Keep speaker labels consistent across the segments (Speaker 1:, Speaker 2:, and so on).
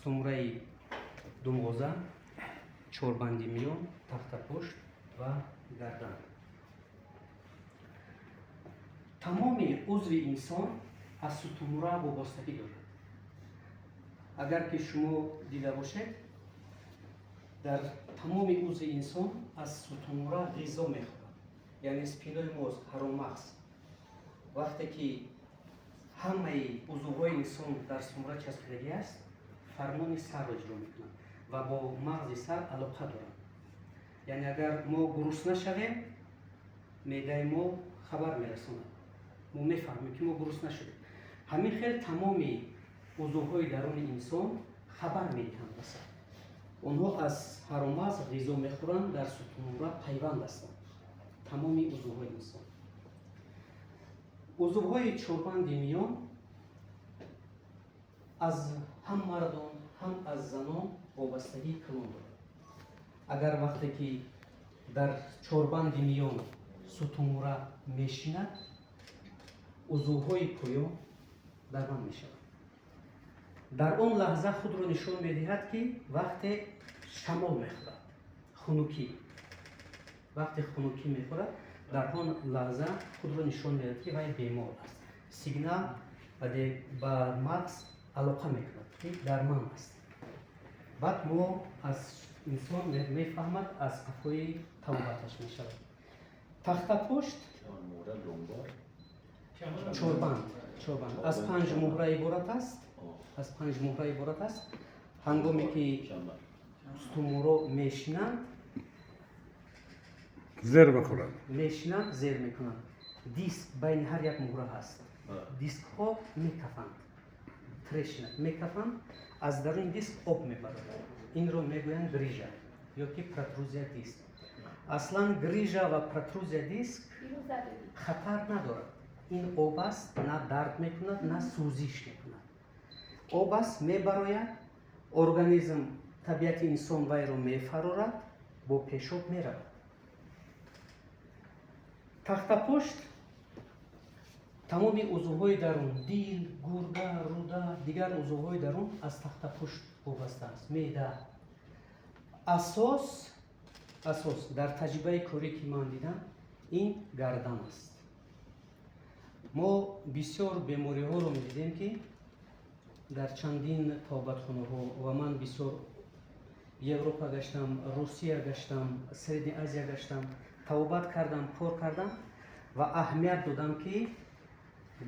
Speaker 1: ستومره دومغوزه، چوربندی میون، تخت پشت و گردن. تمام عضو انسان از ستومره وابستگی دارد. اگر که شما دیده باشید در تمام عضو انسان از ستومره غذا میخورد. یعنی اسپینال مغز، هرمغز وقتی که همه عضوهای انسان در ستومره چسبیدگی است، فرمان سر را اجرا میکنند و با مغز سر علاقه دارند. یعنی اگر ما گرسنه شویم، معده ما خبر میرساند، ما میفهمیم که ما گرسنه شدیم. همین خیلی تمام عضوهای درون انسان خبر میدهند بسر. اونها از هرمغز غذا میخورند، در ستومره پیوند هستند. تمام عضوهای انسان. عضوهای چوربند میان از هم مردان هم از زنان وابستگی کلان دارد. اگر وقتی که در چوربند میان ستومره میشیند، عضوهای پویا درمان میشود. در اون لحظه خود را نشان میدهد که وقتی شمال میخورد، خنکی، وقتی خنکی میخورد، در اون لحظه خود را نشان میدهد که وی بیمار است. سیگنال به مغز علاقه میکند که درمان است. بعد ما از انسان میفهمد از افای توبتش میشود. تخت پشت چوربند از 5 مهره عبارت است. از 5 مهره عبارت است. هنگامی که ستومره میشینند،
Speaker 2: زر بخورند،
Speaker 1: میشینند، زر میکنند. دیسک بین هر یک مهره هست. دیسک ها میکفند، ترشنه میکفند، از درون دیسک آب میبرند. این رو میگویند گریژا یا که پرتروزیا دیسک. اصلا گریژا و پرتروزیا دیسک خطر ندارد. این آب است، نه درد میکند نه سوزش میکند. آب است، میبراید، ارگانیسم طبیعت انسان وی رو میفرارد، با پیشاب میرود. تخت پشت تمام عضوهای درون، دیل، گرده، روده، دیگر عضوهای درون از تخت پشت وابسته است. معده اساس در تجربه کاری که من دیدم این گردن است. ما بسیار بیماری ها رو می‌دیدیم که در چندین توبتخانه ها و من بسیار اروپا گشتم، روسیه گشتم، سرید آسیا گشتم، توبت کردم، کار کردم و اهمیت دادم که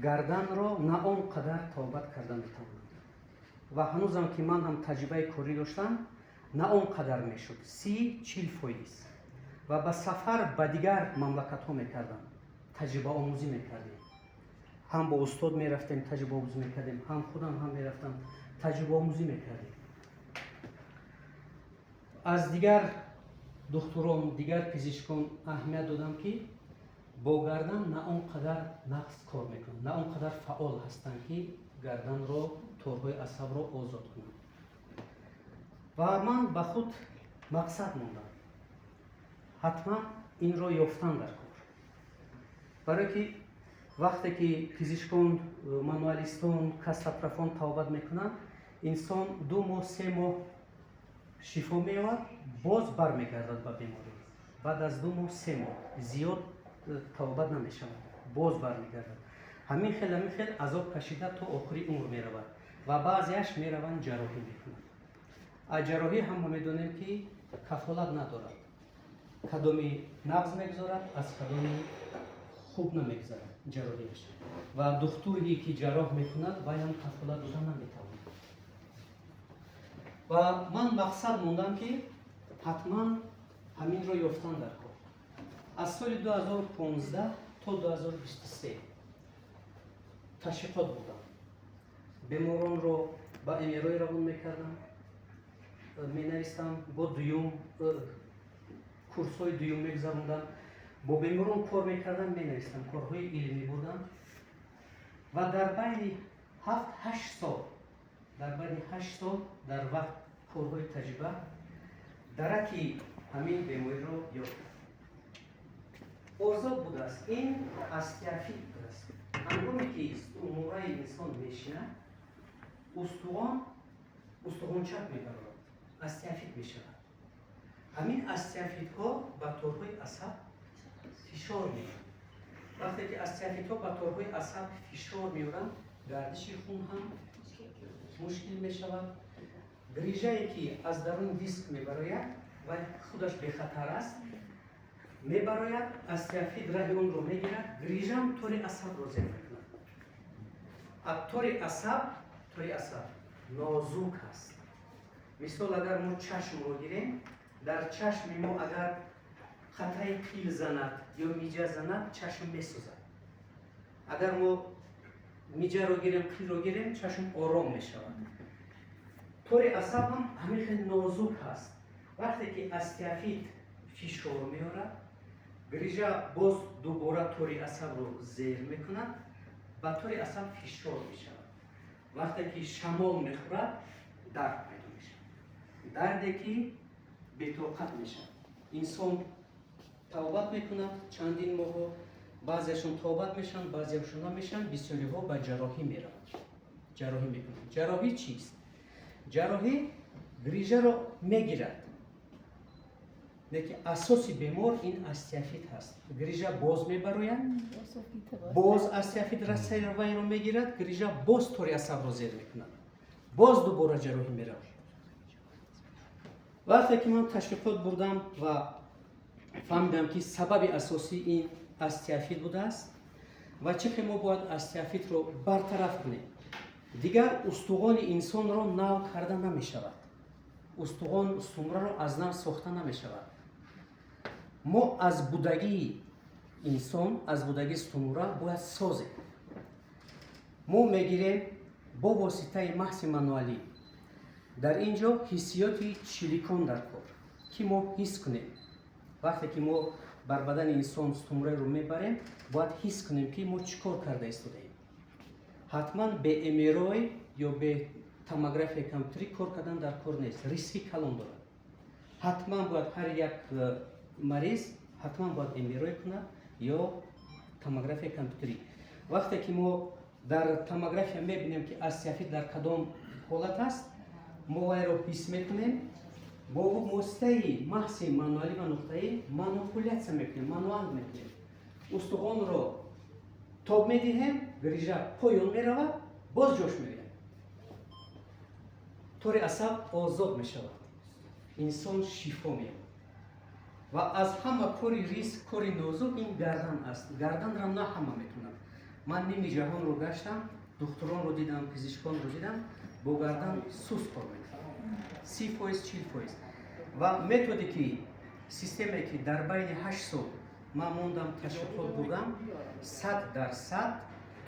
Speaker 1: گردن را نه آنقدر توبت کردن میتوانم و هنوزم که من هم تجربه کاری داشتم نه آنقدر میشد. 30-40% و به سفر به دیگر مملکت ها میکردم، تجربه آموزی میکردیم. هم با استاد میرفتیم تجربه آموزی میکردیم، هم خودم هم میرفتم تجربه آموزی میکردیم. از دیگر دکتران، دیگر پزشکان اهمیت دادم که با گردن نه آنقدر نقص کار میکنند، نه آنقدر فعال هستند که گردن را، تورهای عصب را آزاد کنند. و من به خود مقصد موندم، حتما این را یافتن در کار. برای که وقتی که پزشکان، مانوالیستان، کسب‌رفان توبت میکنند، انسان 2 ماه 3 ماه شفا می‌یابد، باز برمیگردد به بیماری. بعد از 2 ماه 3 ماه زیاد توبت نمیشود، باز برمیگردد. همین خیلی عذاب کشیده تا آخری عمر میرود و بعضیش میروند جراحی میکنند. از جراحی هم میدونیم که کفالت ندارد، کدامی نقض میگذارد، از کدامی خوب نمیگذارد جراحیش. و دکتری که جراح میکند وی هم کفالت دادن نمیتواند. و من مقصد موندم که حتما همین را یافتن در کار. از سال 2015 تا 2023 تشریفات بودم. بیماران رو با امیرای روان میکردم، مینویستم، با کورس های دوم میگذروندم، با بیماران کار میکردم، مینویستم، کارهای علمی بودم و در بین 7-8 سال در وقت کارهای تجربه درکی همین بیماری رو یافتم. اوضاع بوده است، این استیافی بوده است. هنگامی که استومره انسان میشینه، استخوان استخوانچاک میبرد، استیافیت میشود. همین استیافیت ها به طورهای عصب فشار میارن. وقتی که استیافیت ها به طورهای عصب فشار میارن، گردش خون هم مشکل میشود. گریجایی که از درون دیسک میبراید و خودش به خطر است میبراید، استیافیت راه اون رو میگیرد، گریجه هم طور عصب رو ضعیف میکند. طور عصب نازک است. مثال اگر ما چشم رو گیریم، در چشم ما اگر خطای پیل زند یا میجه زند، چشم میسوزد. اگر ما میجه رو گیریم، پیل رو گیریم، چشم آرام میشود. طور عصب هم همین خیلی نازک هست. وقتی که استیافیت فشار میاره، گریجه باز دوباره طور عصب رو زیر میکند، با طور عصب فشار میشود. وقتی که شمال میخورد، درد پیدا میشه. دردی که بی‌طاقت میشه. انسان توبت میکنند چندین ماه، بعضیشون توبت میشن، بعضیشون نمیشن، بسیاری ها به جراحی میرن. جراحی میکنند. جراحی چیست؟ جراحی گریجه رو میگیرد. لیکن اساسی بیمار این استیافیت هست. گریجه باز میبراید، باز استیافیت را سیر وی رو میگیرد، گریجه باز طور عصب رو زیر میکند، باز دوباره جراحی میرود. وقتی که من تشریفات بردم و فهمیدم که سبب اساسی این استیافیت بوده است و چه ما باید استیافیت رو برطرف کنیم. دیگر استخوان انسان رو نو کرده نمی شود. استخوان استمره رو از نو ساخته نمی شود. ما از بودگی انسان، از بودگی استمره باید سازیم. ما میگیریم با واسطه محض منوالی. در اینجا حسیات چلیکون در کار که ما حس کنیم. وقتی که ما بر بدن انسان استمره رو میبریم، باید حس کنیم که ما چیکار کرده ایستادیم. حتما به ام‌آرآی یا به توموگرافی کامپیوتری کار کردن در کار نیست. ریسکی کلان دارد. حتما باید هر یک مریض حتما باید ام‌آرآی کنه یا توموگرافی کامپیوتری. وقتی که ما در توموگرافی میبینیم که استیافیت در کدام حالت است، ما وی رو حس میکنیم، با واسطه محض منوالی و نقطه‌ای مانیپولیت میکنیم، مانوال میکنیم. استخوان رو تاب میدهیم، گریجه پایان میرود، باز جوش میگیریم. طور عصب آزاد میشود. انسان شفا می‌یابد. و از همه کاری ریسک، کاری نازک این گردن است. گردن را نه همه میتونن. من نیمی جهان رو گشتم، دکتران رو دیدم، پزشکان رو دیدم، با گردن سوس کار میکنن. 30%، 40%. و متدی که سیستمی که در بین 8 سال من موندم تشخیصات بودم، 100%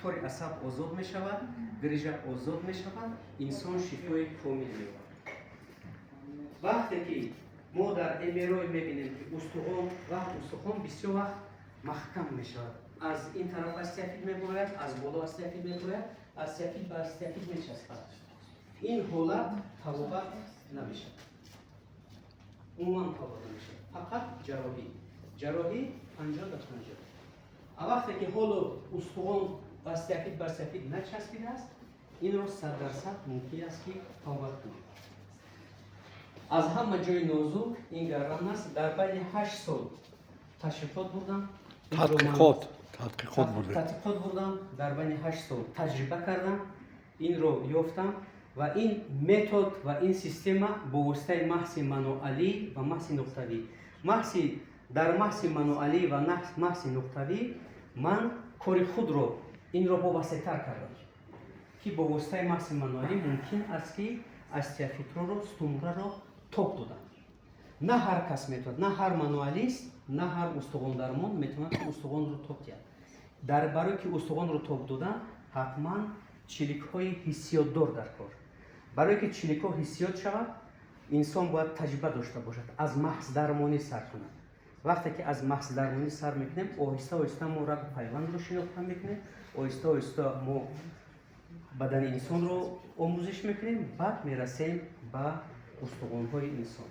Speaker 1: طور عصب آزاد می شود، گریجه آزاد می شود، انسان شفای کامل می یابد. وقتی که ما در ام‌آرآی میبینیم که استخوان بسیار وقت محکم می شود. از این طرف استیافیت میبراید، از بالا استیافیت میبراید، استیافیت به استیافیت میچسبد. این حالت توابت نمیشه. عموما توابت نمیشه. فقط جراحی 50 تا 50. وقتی که حالا استخوان استیافیت به استیافیت نچسبیده است، این رو 100% ممکن است که توابت کنید. از همه جای نازک این گردن است. در بین 8 سال تشریفات بردم،
Speaker 2: تحقیقات
Speaker 1: بردم، در بین 8 سال تجربه کردم، این رو یافتم و این متد و این سیستم با واسطه محض منوالی و محض نقطه‌ای، در محض منوالی و محض نقطه‌ای من کار خود رو این رو با واسطه کردم که با واسطه محض منوالی ممکن است که استیافیت رو استمره رو توپ دادن. نه هر کس میتونه، نه هر منوالیست، نه هر استخوان درمان میتونه که استخوان رو توپ دهد. در برای که استخوان رو توپ دادن حتما چلیک‌های حسیات دار در کار. برای که چلیک‌ها حسیات شود، انسان باید تجربه داشته باشد، از محض درمانی سر کند. وقتی که از محض درمانی سر میکنیم، آهسته آهسته ما رگ و پیوند رو شناخته میکنیم، آهسته آهسته ما بدن انسان رو آموزش میکنیم، بعد میرسیم به استخوان‌های انسان.